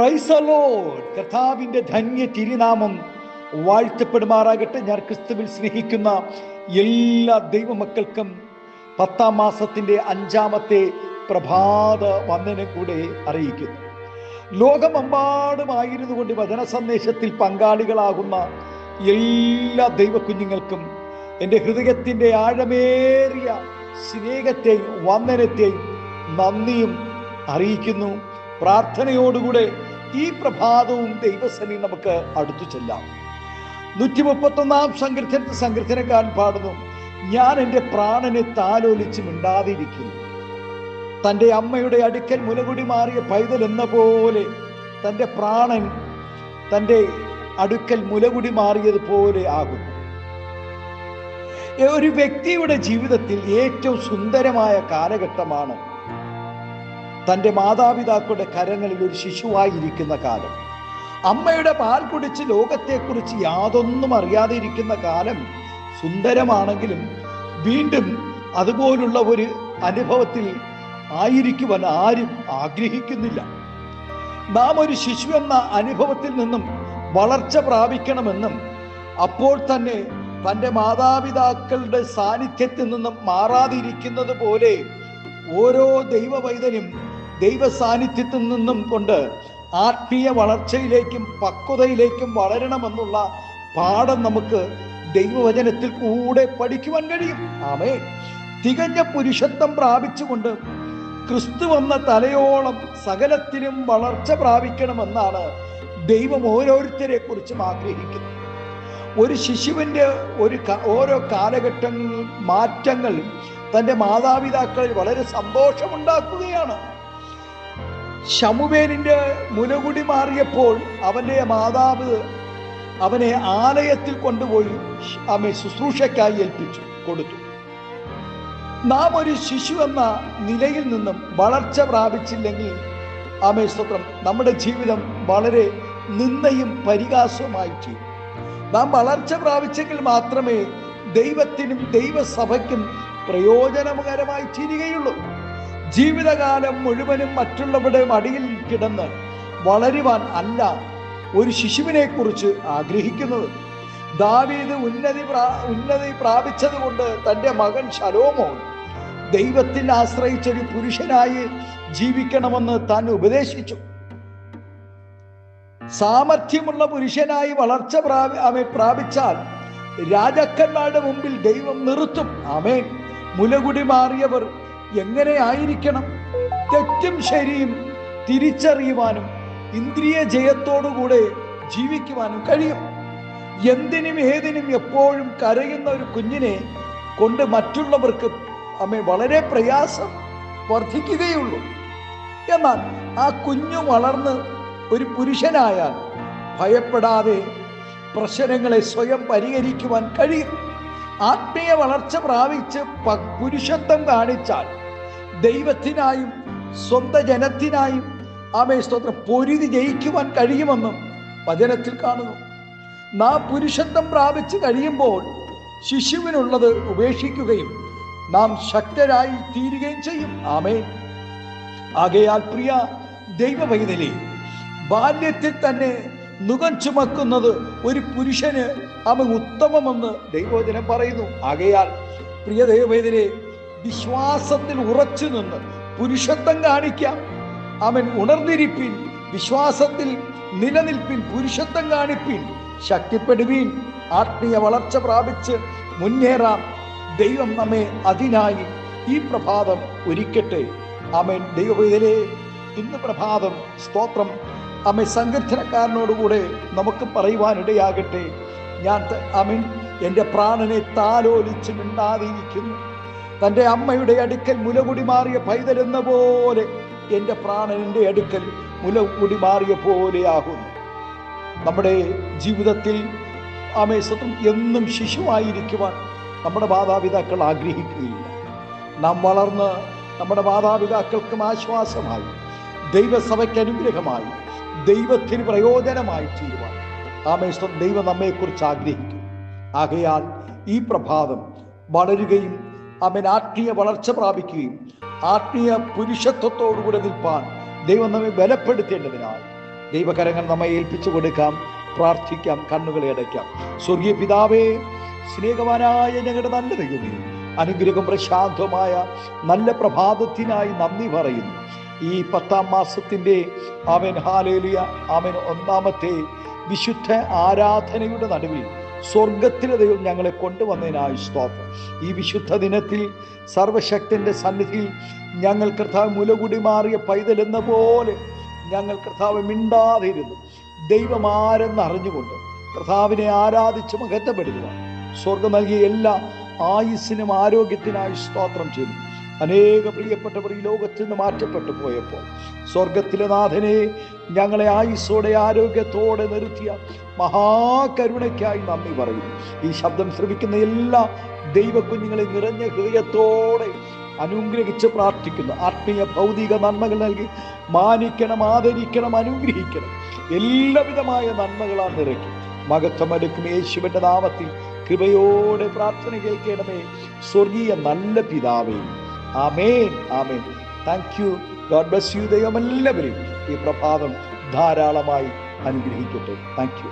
Praise the Lord. കർത്താവിന്റെ ധന്യ തിരുനാമം വാഴ്ത്തപ്പെടുമാറാകട്ടെ. ഞാൻ ക്രിസ്തുവിൽ സ്നേഹിക്കുന്ന എല്ലാ ദൈവമക്കൾക്കും 10ാം മാസത്തിന്റെ 5ാമത്തെ പ്രഭാത വന്ദനം കൂടെ അറിയിക്കുന്നു. ലോകമെമ്പാടുമായിരുന്നു കൊണ്ട് വചന സന്ദേശത്തിൽ പങ്കാളികളാകുന്ന എല്ലാ ദൈവകുഞ്ഞുങ്ങൾക്കും എൻ്റെ ഹൃദയത്തിൻ്റെ ആഴമേറിയ സ്നേഹത്തെയും വന്ദനത്തെയും നന്ദിയും അറിയിക്കുന്നു. പ്രാർത്ഥനയോടുകൂടെ ഈ പ്രഭാതവും ദൈവസന്നിധി നമുക്ക് അടുത്തു ചെല്ലാം. 131 സങ്കീർത്തനക്കാരൻ പാടുന്നു, ഞാൻ എൻ്റെ പ്രാണനെ താലോലിച്ച് മിണ്ടാതിരിക്കുന്നു. തൻ്റെ അമ്മയുടെ അടുക്കൽ മുലകുടി മാറിയ പൈതൽ എന്ന പോലെ തൻ്റെ പ്രാണൻ തൻ്റെ അടുക്കൽ മുലകുടി മാറിയതുപോലെ ആകുന്നു. ഒരു വ്യക്തിയുടെ ജീവിതത്തിൽ ഏറ്റവും സുന്ദരമായ കാലഘട്ടമാണ് തൻ്റെ മാതാപിതാക്കളുടെ കരങ്ങളിൽ ഒരു ശിശുവായിരിക്കുന്ന കാലം. അമ്മയുടെ പാൽ കുടിച്ച് ലോകത്തെക്കുറിച്ച് യാതൊന്നും അറിയാതെ ഇരിക്കുന്ന കാലം സുന്ദരമാണെങ്കിലും വീണ്ടും അതുപോലുള്ള ഒരു അനുഭവത്തിൽ ആയിരിക്കുവാൻ ആരും ആഗ്രഹിക്കുന്നില്ല. നാം ഒരു ശിശു എന്ന അനുഭവത്തിൽ നിന്നും വളർച്ച പ്രാപിക്കണമെന്നും അപ്പോൾ തന്നെ തൻ്റെ മാതാപിതാക്കളുടെ സാന്നിധ്യത്തിൽ നിന്നും മാറാതിരിക്കുന്നത് പോലെ ഓരോ ദൈവ പൈതലും ദൈവ സാന്നിധ്യത്തിൽ നിന്നും കൊണ്ട് ആത്മീയ വളർച്ചയിലേക്കും പക്വതയിലേക്കും വളരണമെന്നുള്ള പാഠം നമുക്ക് ദൈവവചനത്തിൽ കൂടെ പഠിക്കുവാൻ കഴിയും. ആമേൻ. തികഞ്ഞ പുരുഷത്വം പ്രാപിച്ചുകൊണ്ട് ക്രിസ്തു എന്ന തലയോളം സകലത്തിലും വളർച്ച പ്രാപിക്കണമെന്നാണ് ദൈവം ഓരോരുത്തരെ കുറിച്ചും ആഗ്രഹിക്കുന്നത്. ഒരു ശിശുവിൻ്റെ ഓരോ കാലഘട്ടങ്ങളിൽ മാറ്റങ്ങൾ തൻ്റെ മാതാപിതാക്കളിൽ വളരെ സന്തോഷമുണ്ടാക്കുകയാണ്. ശമൂവേലിന്റെ മുലകുടി മാറിയപ്പോൾ അവൻ്റെ മാതാവ് അവനെ ആലയത്തിൽ കൊണ്ടുപോയി അവനെ ശുശ്രൂഷയ്ക്കായി ഏൽപ്പിച്ചു കൊടുത്തു. നാം ഒരു ശിശു എന്ന നിലയിൽ നിന്നും വളർച്ച പ്രാപിച്ചില്ലെങ്കിൽ സ്തോത്രം, നമ്മുടെ ജീവിതം വളരെ നിന്ദയും പരിഹാസവുമായി ചെയ്യും. നാം വളർച്ച പ്രാപിച്ചെങ്കിൽ മാത്രമേ ദൈവത്തിനും ദൈവസഭയ്ക്കും പ്രയോജനകരമായി തീരുകയുള്ളൂ. ജീവിതകാലം മുഴുവനും മറ്റുള്ളവരുടെ മടിയിൽ കിടന്ന് വളരുവാൻ അല്ല ഒരു ശിശുവിനെ കുറിച്ച് ആഗ്രഹിക്കുന്നത്. ദാവീദ് ഉന്നതി പ്രാപിച്ചത് കൊണ്ട് തൻ്റെ മകൻ ശലോമോൻ ദൈവത്തിൽ ആശ്രയിച്ചൊരു പുരുഷനായി ജീവിക്കണമെന്ന് താൻ ഉപദേശിച്ചു. സാമർഥ്യമുള്ള പുരുഷനായി വളർച്ച പ്രാപിച്ചാൽ രാജാക്കന്മാരുടെ മുമ്പിൽ ദൈവം നിർത്തും. ആമേൻ. മുലകുടി മാറിയവർ എങ്ങനെ ആയിരിക്കണം? തെറ്റും ശരിയും തിരിച്ചറിയുവാനും ഇന്ദ്രിയ ജയത്തോടുകൂടെ ജീവിക്കുവാനും കഴിയും. എന്തിനും ഏതിനും എപ്പോഴും കരയുന്ന ഒരു കുഞ്ഞിനെ കൊണ്ട് മറ്റുള്ളവർക്ക് വളരെ പ്രയാസം വർദ്ധിക്കുകയുള്ളൂ. എന്നാൽ ആ കുഞ്ഞു വളർന്ന് ഒരു പുരുഷനായാൽ ഭയപ്പെടാതെ പ്രശ്നങ്ങളെ സ്വയം പരിഹരിക്കുവാൻ കഴിയും. ആത്മീയ വളർച്ച പ്രാപിച്ച് പുരുഷത്വം കാണിച്ചാൽ ദൈവത്തിനായും സ്വന്തം ജനത്തിനായും സ്തോത്രം പൊരുതി ജയിക്കുവാൻ കഴിയുമെന്നും വചനത്തിൽ കാണുന്നു. നാം പുരുഷത്വം പ്രാപിച്ച് കഴിയുമ്പോൾ ശിശുവിനുള്ളത് ഉപേക്ഷിക്കുകയും നാം ശക്തരായി തീരുകയും ചെയ്യും. ആമേൻ. ആകയാൽ പ്രിയ ദൈവ പൈതലേ, ബാല്യത്തിൽ തന്നെ നുകം ചുമക്കുന്നത് ഒരു പുരുഷന് അവൻ ഉത്തമമെന്ന് ദൈവവചനം പറയുന്നു. ആകയാൽ പ്രിയ ദൈവ പൈതലേ, വിശ്വാസത്തിൽ ഉറച്ചു നിന്ന് പുരുഷത്വം കാണിക്കാം. അവൻ ഉണർന്നിരിപ്പിൻ, വിശ്വാസത്തിൽ നിലനിൽപ്പിൻ, പുരുഷത്വം കാണിപ്പിൻ, ശക്തിപ്പെടുവീൻ, ആത്മീയ വളർച്ച പ്രാപിച്ച് മുന്നേറാം. ദൈവം നമ്മെ അതിനായി ഈ പ്രഭാതം ഒരുക്കട്ടെ. ആമേൻ. ദൈവപൈതലേ, ഇന്ന് പ്രഭാതം സ്തോത്രം സങ്കീർത്തനക്കാരനോടുകൂടെ നമുക്ക് പറയുവാനിടയാകട്ടെ. ഞാൻ എൻ്റെ പ്രാണനെ താലോലിച്ച് മിണ്ടാതിരിക്കുന്നു. തൻ്റെ അമ്മയുടെ അടുക്കൽ മുലകുടി മാറിയ പൈതൽ എന്ന പോലെ എൻ്റെ പ്രാണൻ എൻ്റെ അടുക്കൽ മുലകുടി മാറിയ പോലെയാകുന്നു. നമ്മുടെ ജീവിതത്തിൽ സ്വന്തം എന്നും ശിശുവായിരിക്കുവാൻ നമ്മുടെ മാതാപിതാക്കൾ ആഗ്രഹിക്കുകയില്ല. നാം വളർന്ന് നമ്മുടെ മാതാപിതാക്കൾക്കും ആശ്വാസമായി, ദൈവസഭയ്ക്ക് അനുഗ്രഹമായി, ദൈവത്തിന് പ്രയോജനമായി തീരുവാൻ ദൈവം നമ്മെക്കുറിച്ച് ആഗ്രഹിക്കും. ആകയാൽ ഈ പ്രഭാതം വളരുകയും ആത്മീയ വളർച്ച പ്രാപിക്കുകയും ആത്മീയ പുരുഷത്വത്തോടുകൂടെ നിൽപ്പാൻ ദൈവം നമ്മെ ബലപ്പെടുത്തേണ്ടതിനായി ദൈവകരങ്ങൾ നമ്മെ ഏൽപ്പിച്ചു കൊടുക്കാം, പ്രാർത്ഥിക്കാം, കണ്ണുകളെ അടയ്ക്കാം. സ്വർഗീയ പിതാവേ, സ്നേഹവാനായ ഞങ്ങളുടെ നല്ല ദൈവമേ, അനുഗ്രഹം പ്രശാന്തമായ നല്ല പ്രഭാതത്തിനായി നന്ദി പറയുന്നു. ഈ 10ാം മാസത്തിൻ്റെ ഹല്ലേലൂയ ഒന്നാമത്തെ വിശുദ്ധ ആരാധനയുടെ നടുവിൽ സ്വർഗത്തിലെ ദൈവം ഞങ്ങളെ കൊണ്ടുവന്നതിനായി സ്തോത്രം. ഈ വിശുദ്ധ ദിനത്തിൽ സർവശക്തന്റെ സന്നിധിയിൽ ഞങ്ങൾ കർത്താവ് മുലകുടി മാറിയ പൈതൽ എന്ന പോലെ ഞങ്ങൾ കർത്താവ് മിണ്ടാതിരുന്നു ദൈവം ആരെന്ന് അറിഞ്ഞുകൊണ്ട് കർത്താവിനെ ആരാധിച്ച് മഹത്വപ്പെടുക. സ്വർഗം നൽകിയ എല്ലാ ആയുസ്സിനും ആരോഗ്യത്തിനായി സ്തോത്രം ചെയ്തു. അനേക പ്രിയപ്പെട്ടവർ ഈ ലോകത്തിൽ നിന്ന് മാറ്റപ്പെട്ടു പോയപ്പോൾ സ്വർഗത്തിലെ നാഥനെ ഞങ്ങളെ ആയുസ്സോടെ ആരോഗ്യത്തോടെ നിർത്തിയ മഹാകരുണയ്ക്കായി നന്ദി പറയുന്നു. ഈ ശബ്ദം ശ്രവിക്കുന്ന എല്ലാ ദൈവകുഞ്ഞുങ്ങളെ നിറഞ്ഞ ഹൃദയത്തോടെ അനുഗ്രഹിച്ച് പ്രാർത്ഥിക്കുന്നു. ആത്മീയ ഭൗതിക നന്മകൾ നൽകി മാനിക്കണം, ആദരിക്കണം, അനുഗ്രഹിക്കണം. എല്ലാവിധമായ നന്മകളാൽ നിറയ്ക്കും. മഹത്വമെടുക്കും യേശുവിന്റെ നാമത്തിൽ കൃപയോടെ പ്രാർത്ഥന കേൾക്കണമേ സ്വർഗീയ നല്ല പിതാവേ. Amen, amen. Thank you. God bless you. ദൈവം എല്ലാവരെയും ഈ പ്രഭാതം ധാരാളമായി അനുഗ്രഹിക്കട്ടെ. Thank U.